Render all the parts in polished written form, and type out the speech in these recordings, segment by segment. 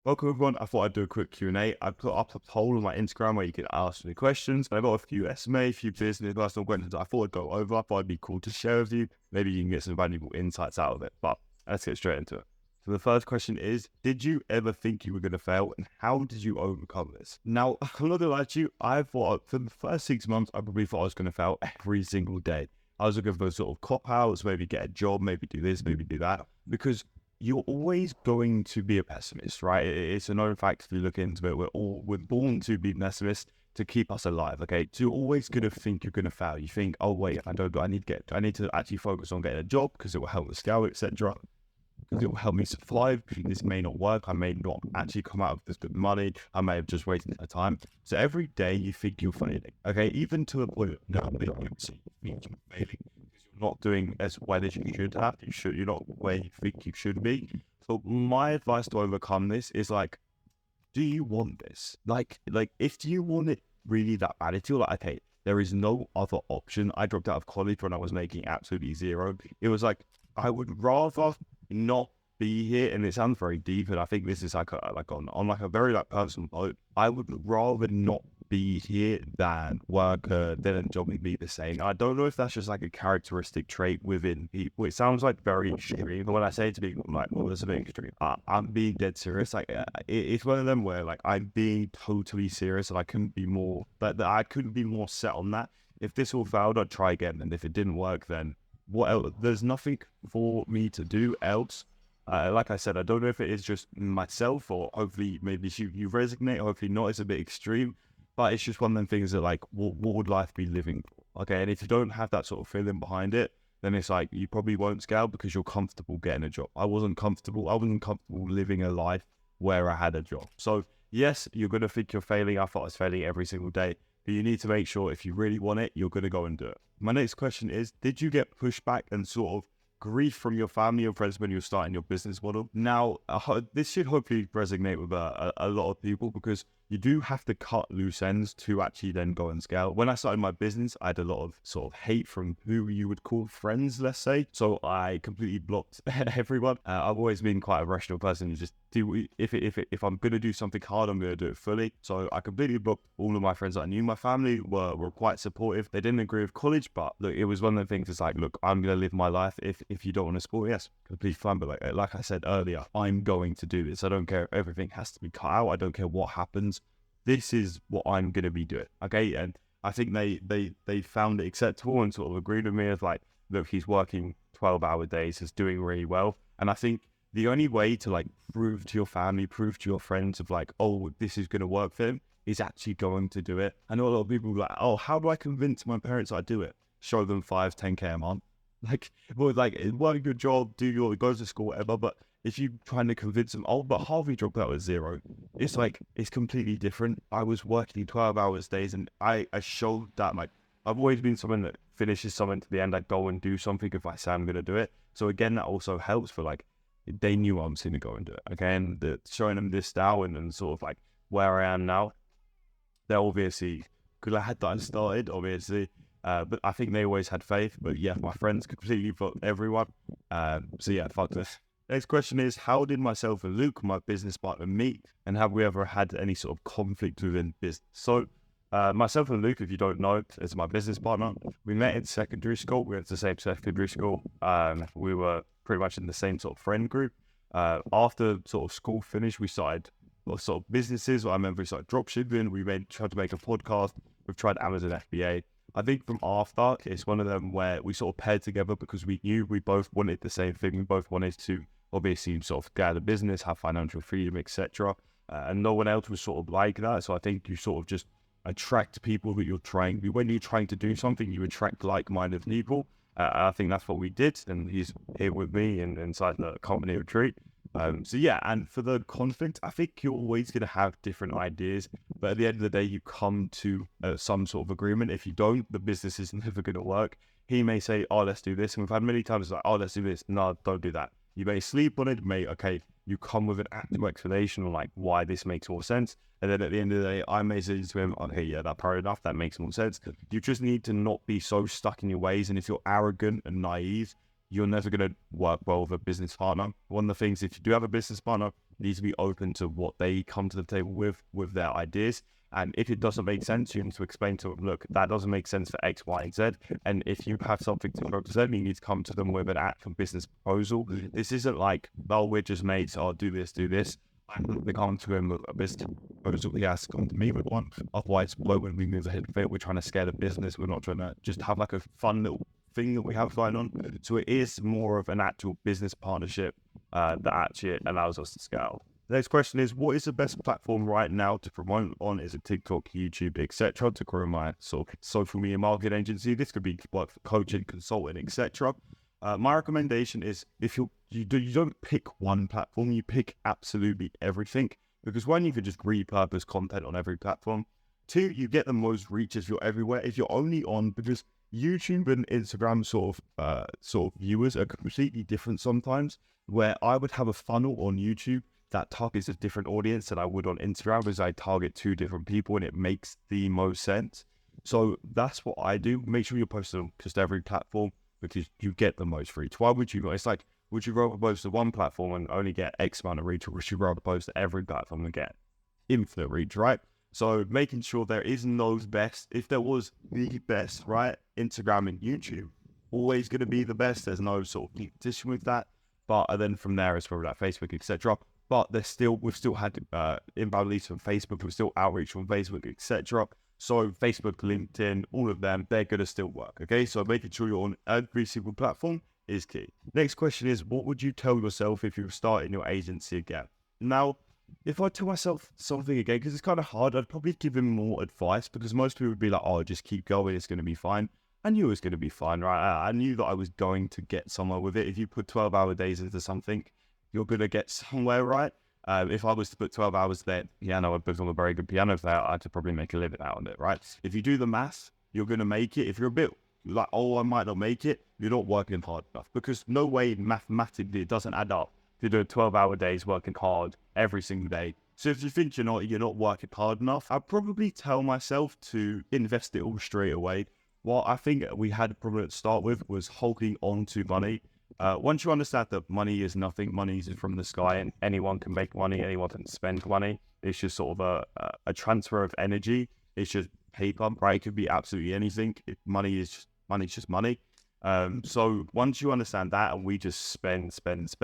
Welcome everyone. I thought I'd do a quick Q&A. I put up a poll on my Instagram where you can ask me questions. And I got a few SMA, a few business, personal questions I thought I'd go over. I thought it'd be cool to share with you. Maybe you can get some valuable insights out of it. But let's get straight into it. So the first question is, did you ever think you were going to fail and how did you overcome this? Now, I'm not going to lie to you. I thought for the first 6 months, I probably thought I was going to fail every single day. I was looking for sort of cop outs, maybe get a job, maybe do this, maybe do that. Because you're always going to be a pessimist, right? It's a known fact if you look into it. We're born to be pessimists to keep us alive. Okay, so you're always gonna think you're gonna fail. You think, oh wait, if I don't, I need to actually focus on getting a job because it will help the scale, etc. Because it will help me survive. This may not work. I may not actually come out of this good money. I may have just wasted my time. So every day you think you're failing. Okay, even to a point of now that you think you're failing not doing as well as you should have. You're not where you think you should be. So my advice to overcome this is like, do you want this? Like if you want it really that bad, if you're like, okay, there is no other option. I dropped out of college when I was making absolutely zero. It was like, I would rather not be here, and it sounds very deep, and I think this is like on like a very like personal note. I would rather not be here than work than a job would be the same. I don't know if that's just like a characteristic trait within people. It sounds like very extreme, but when I say it to people, I'm like, well, that's a bit extreme. I'm being dead serious. Like it's one of them where like I'm being totally serious, and I couldn't be more. But I couldn't be more set on that. If this all failed, I'd try again, and if it didn't work, then what else? There's nothing for me to do else. Like I said, I don't know if it is just myself or hopefully maybe you resonate, hopefully not. It's a bit extreme, but it's just one of them things that like, what would life be living for? Okay, and if you don't have that sort of feeling behind it, then it's like you probably won't scale because you're comfortable getting a job. I wasn't comfortable living a life where I had a job. So yes, you're going to think you're failing. I thought I was failing every single day, but you need to make sure if you really want it, you're going to go and do it. My next question is, did you get pushback and sort of grief from your family or friends when you're starting your business model? Now, this should hopefully resonate with a lot of people because you do have to cut loose ends to actually then go and scale. When I started my business, I had a lot of sort of hate from who you would call friends, let's say. So I completely blocked everyone. I've always been quite a rational person. Just do if I'm gonna do something hard, I'm gonna do it fully. So I completely blocked all of my friends that I knew. My family were quite supportive. They didn't agree with college, but look, it was one of the things. It's like, look, I'm gonna live my life. If you don't want to support, yes, completely fine. But like I said earlier, I'm going to do this. I don't care if everything has to be cut out. I don't care what happens. This is what I'm going to be doing. Okay. And I think they found it acceptable and sort of agreed with me as like, look, he's working 12-hour days, he's doing really well. And I think the only way to like prove to your family, prove to your friends of like, oh, this is going to work for him is actually going to do it. I know a lot of people are like, oh, how do I convince my parents I do it? Show them 5-10K a month. Like, well, like, work a good job, go to school, whatever. But if you're trying to convince them, oh, but Harvey dropped out at zero, it's like, it's completely different. I was working 12 hours days and I showed that, like, I've always been someone that finishes something to the end. I go and do something if I say I'm going to do it. So again, that also helps for like, they knew I was going to go and do it. Okay. And showing them this now and sort of like where I am now, they're obviously, because I had that started, obviously. But I think they always had faith. But yeah, my friends completely fucked everyone. So yeah, fuck this. Next question is, how did myself and Luke, my business partner, meet? And have we ever had any sort of conflict within business? So myself and Luke, if you don't know, is my business partner. We met in secondary school. We went to the same secondary school. We were pretty much in the same sort of friend group. After sort of school finished, we started sort of businesses. I remember we started dropshipping. Tried to make a podcast. We've tried Amazon FBA. I think from after, it's one of them where we sort of paired together because we knew we both wanted the same thing. We both wanted to obviously sort of get out of business, have financial freedom, etc. And no one else was sort of like that. So I think you sort of just attract people that when you're trying to do something, you attract like-minded people. I think that's what we did. And he's here with me inside the company retreat. So yeah, and for the conflict, I think you're always going to have different ideas, but at the end of the day, you come to some sort of agreement. If you don't, the business is never going to work. He may say, oh, let's do this. And we've had many times like, oh, let's do this. No, don't do that. You may sleep on it, okay, you come with an actual explanation on like why this makes more sense. And then at the end of the day, I may say to him, okay, yeah, that's fair enough. That makes more sense. You just need to not be so stuck in your ways. And if you're arrogant and naive, you're never going to work well with a business partner. One of the things, if you do have a business partner, need to be open to what they come to the table with their ideas. And if it doesn't make sense, you need to explain to them, look, that doesn't make sense for X, Y, and Z. And if you have something to represent, you need to come to them with an actual business proposal. This isn't like, oh, we're just mates, I'll do this, do this. They come to him with a business proposal. He has to come to me with one. Otherwise, when we move ahead with it, we're trying to scale a business. We're not trying to just have like a fun little thing that we have going on. So it is more of an actual business partnership that actually allows us to scale. The next question is, what is the best platform right now to promote on? Is it TikTok, YouTube, etc., to grow my sort of social media marketing agency? This could be like for coaching, consulting, etc. My recommendation is, if you don't pick one platform, you pick absolutely everything, because one, you can just repurpose content on every platform. Two, you get the most reach if you're everywhere. If you're only on, because YouTube and Instagram sort of viewers are completely different sometimes, where I would have a funnel on YouTube that targets a different audience than I would on Instagram, because I target two different people and it makes the most sense. So that's what I do. Make sure you're posting on just every platform, because you get the most reach. Why would you? It's like, would you rather post to one platform and only get X amount of reach, or would you rather post to every platform and get infinite reach, right? So making sure there is no best. If there was the best, right, Instagram and YouTube, always going to be the best. There's no sort of competition with that. But then from there, it's probably like Facebook, etc. But we've still had inbound leads from Facebook. We've still outreach from Facebook, etc. So Facebook, LinkedIn, all of them, they're going to still work. Okay, so making sure you're on every single platform is key. Next question is, what would you tell yourself if you were starting your agency again? Now, if I tell myself something again, because it's kind of hard, I'd probably give him more advice, because most people would be like, oh, just keep going, it's going to be fine. I knew it was going to be fine, right? I knew that I was going to get somewhere with it. If you put 12-hour days into something, you're going to get somewhere, right? If I was to put 12 hours there, piano, I'd become a very good piano player. I'd probably make a living out of it, right? If you do the maths, you're going to make it. If you're a bit like, oh, I might not make it, you're not working hard enough, because no way mathematically it doesn't add up. If you're doing 12-hour days working hard every single day. So if you think you're not working hard enough, I'd probably tell myself to invest it all straight away. What I think we had a problem to start with was holding on to money. Once you understand that money is nothing, money is from the sky, and anyone can make money, anyone can spend money. It's just sort of a transfer of energy. It's just paper, right? It could be absolutely anything. Money is just money. So once you understand that, and we just spend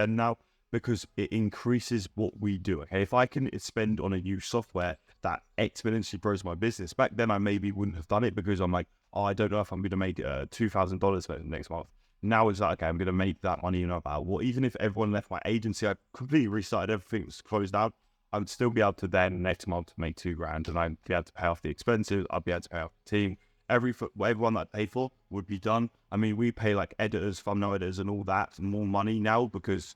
now, because it increases what we do. Okay, if I can spend on a new software, that exponentially grows my business. Back then, I maybe wouldn't have done it, because I'm like, oh, I don't know if I'm going to make $2,000 for the next month. Now it's like, okay, I'm going to make that money, even if everyone left my agency, I completely restarted, everything was closed out, I would still be able to then next month make $2,000, and I'd be able to pay off the expenses. I'd be able to pay off the team. Everyone that I pay for would be done. I mean, we pay like editors, thumbnail editors and all that more money now, because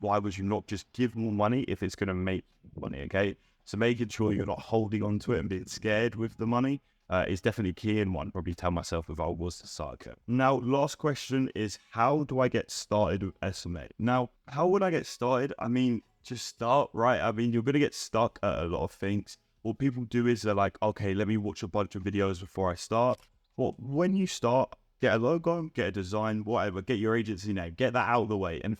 why would you not just give more money if it's going to make money? Okay, so making sure you're not holding on to it and being scared with the money is definitely key, and one probably tell myself if I was to start. Now, last question is, how do I get started with SMA? Now, how would I get started? I mean, just start, right? I mean, you're going to get stuck at a lot of things. What people do is they're like, okay, let me watch a bunch of videos before I start. Well, when you start, get a logo, get a design, whatever, get your agency name, get that out of the way, and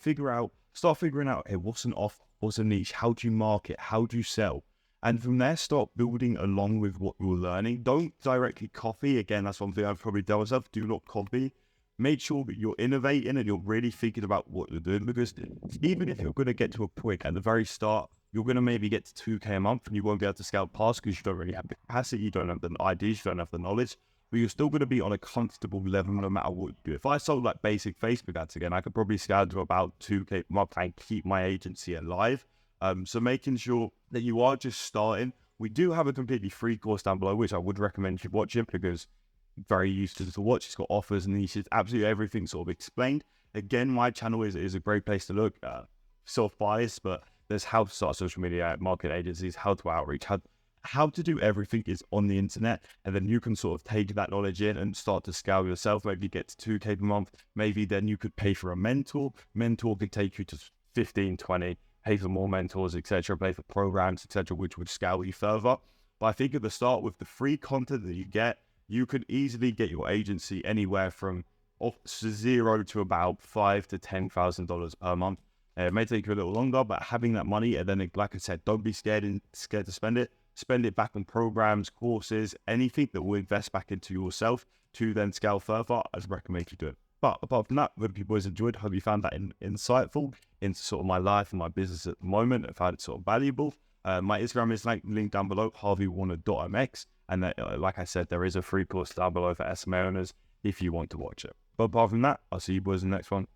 start figuring out, hey, what's an offer, what's a niche, how do you market, how do you sell? And from there, start building along with what you're learning. Don't directly copy. Again, that's one thing I've probably done myself. Do not copy. Make sure that you're innovating and you're really thinking about what you're doing, because even if you're going to get to a point at the very start, you're going to maybe get to 2K a month and you won't be able to scale past, because you don't really have the capacity, you don't have the ideas, you don't have the knowledge, but you're still going to be on a comfortable level no matter what you do. If I sold like basic Facebook ads again, I could probably scale to about 2K a month and keep my agency alive. So making sure that you are just starting. We do have a completely free course down below, which I would recommend you watch it, because very useful to watch. It's got offers and niches, absolutely everything sort of explained. Again, my channel is a great place to look. Sort of biased, but there's how to start social media marketing agencies, how to outreach, how to do everything is on the internet, and then you can sort of take that knowledge in and start to scale yourself. Maybe get to 2K per month. Maybe then you could pay for a mentor. Mentor could take you to 15, 20, pay for more mentors, etc., pay for programs, etc., which would scale you further. But I think at the start, with the free content that you get, you could easily get your agency anywhere from $0 to about $5,000 to $10,000 per month. It may take you a little longer, but having that money, and then, like I said, don't be scared to spend it. Spend it back on programs, courses, anything that will invest back into yourself to then scale further. I'd recommend you do it. But apart from that, hope you boys enjoyed. Hope you found that insightful into sort of my life and my business at the moment. I found it sort of valuable. My Instagram is linked down below, harveywarner.mx. And like I said, there is a free course down below for SMA owners if you want to watch it. But apart from that, I'll see you boys in the next one.